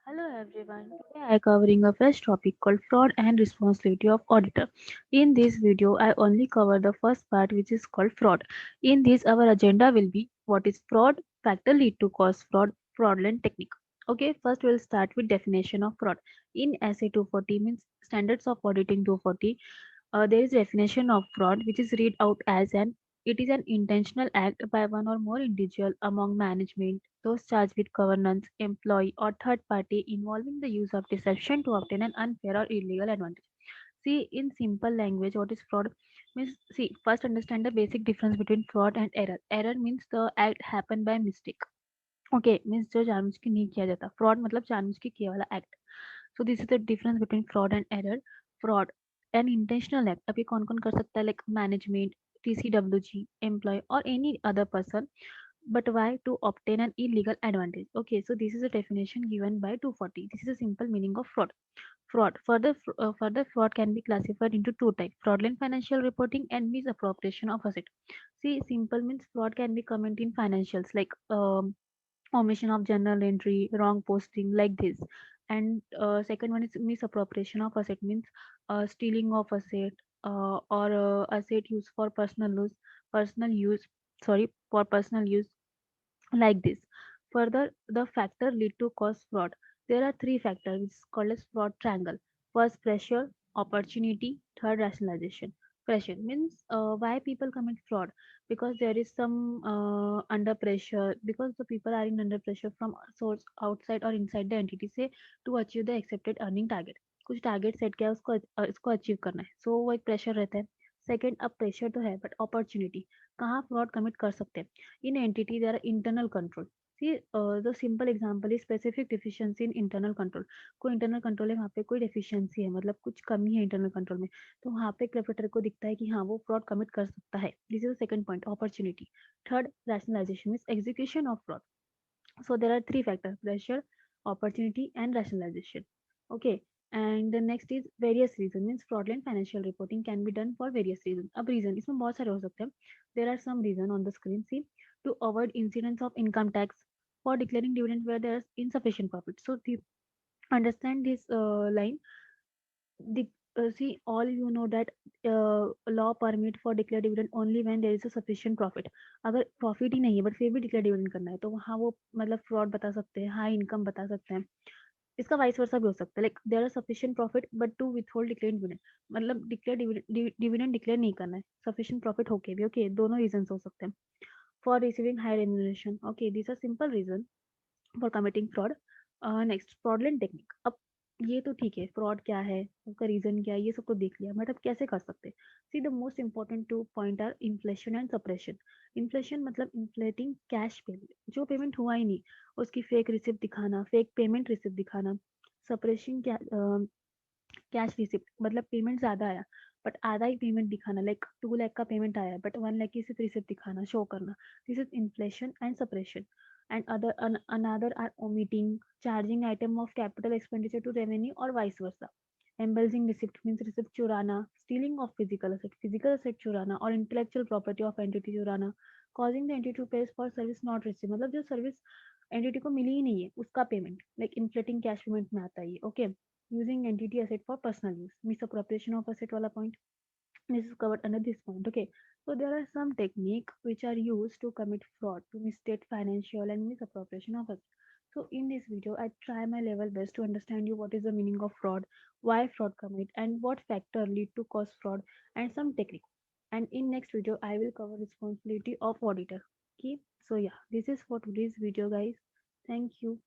Hello everyone. Today I am covering a fresh topic called fraud and responsibility of auditor. In this video, I only cover the first part which is called fraud. In this, our agenda will be what is fraud, factor lead to cause fraud, fraudulent technique. Okay, first we'll start with definition of fraud. In SA 240 means standards of auditing 240, there is definition of fraud which is read out as an it is an intentional act by one or more individual among management, those charged with governance, employee or third party involving the use of deception to obtain an unfair or illegal advantage. See, in simple language, what is fraud? Means, see, first understand the basic difference between fraud and error. Error means the act happened by mistake. Okay, means जो जानबूझ के नहीं किया जाता. Fraud मतलब जानबूझ के किया वाला act. So this is the difference between fraud and error. Fraud, an intentional act. अभी कौन कौन कर सकता है? Like management, TCWG, employee or any other person. But why? To obtain an illegal advantage. Okay, so this is a definition given by 240. This is a simple meaning of fraud. Further fraud can be classified into two types: fraudulent financial reporting and misappropriation of asset. See, simple means fraud can be committed in financials like omission of journal entry, wrong posting, like this. And second one is misappropriation of asset means stealing of asset or asset used for personal use. Sorry, for personal use, like this. Further, the factor lead to cause fraud. There are three factors which is called as fraud triangle. First, pressure, opportunity, third, rationalization. Pressure means why people commit fraud, because there is some under pressure, because the people are in under pressure from source outside or inside the entity say to achieve the accepted earning target. कुछ target set किया है, उसको achieve करना है, सो वो एक pressure रहता है. सेकंड, अब प्रेशर तो है बट अपॉर्चुनिटी, कहाँ फ्रॉड कमिट कर सकते हैं. In entity, there are internal control. See, the simple example is specific deficiency in internal control. कोई internal control है, वहाँ पे कोई deficiency है, मतलब कुछ कमी है internal control में, तो वहाँ पे creditor को दिखता है कि हाँ वो fraud commit कर सकता है. This is the second point, opportunity. Third, rationalization means execution of fraud. So there are three factors: pressure, opportunity and rationalization. Okay, and the next is various reason means fraudulent financial reporting can be done for various reasons. अब reason इसमें बहुत सारे हो सकते हैं. There are some reason on the screen. See, to avoid incidence of income tax, for declaring dividend where there is insufficient profit. So the, understand this line. The see, all you know that law permit for declare dividend only when there is a sufficient profit. अगर profit ही नहीं है but फिर भी declare dividend करना है तो वहाँ वो मतलब फ्रॉड बता सकते हैं, हाई इनकम बता सकते हैं. इसका वाइस वर्सा भी हो सकता है, like there are sufficient profit but to withhold declare dividend, मतलब डिक्लेयर डिविडेंड डिक्लेयर नहीं करना है, सफिशिएंट प्रॉफिट होके भी. ओके, दोनों रीजंस हो सकते हैं. For receiving high remuneration. Okay, this are simple reason for committing fraud. Next, fraudulent technique. अब ये तो ठीक है, फ्रॉड क्या है, उसका रीजन क्या है, ये सब तो देख लिया, बट अब कैसे कर सकते हैं. See, the most important two point are inflation and suppression. Inflation मतलब इन्फ्लेटिंग कैश पेमेंट, जो पेमेंट हुआ ही नहीं उसकी फेक रिसिप्ट दिखाना, फेक पेमेंट रिसिप्ट दिखाना. सप्रेशन क्या, कैश रिसिप्ट मतलब पेमेंट ज्यादा आया बट आधा ही पेमेंट दिखाना, लाइक 2 लाख का पेमेंट आया बट 1 लाख की सिर्फ रिसिप्ट दिखाना, शो करना. This is inflation and suppression. And another are omitting charging item of capital expenditure to revenue or vice versa. Embellishing receipt means receipt चुराना, stealing of physical asset चुराना और intellectual property of entity चुराना. Causing the entity to pay for service not received, मतलब जो service entity को मिली ही नहीं है उसका payment, like inflating cash payment में आता है ये. Okay, using entity asset for personal use, misappropriation of asset वाला point. This is covered under this point. Okay, so there are some techniques which are used to commit fraud, to misstate financial and misappropriation of it. So in this video, I try my level best to understand you what is the meaning of fraud, why fraud commit, and what factor lead to cause fraud, and some technique. And in next video, I will cover responsibility of auditor. Okay, so yeah, this is for today's video, guys. Thank you.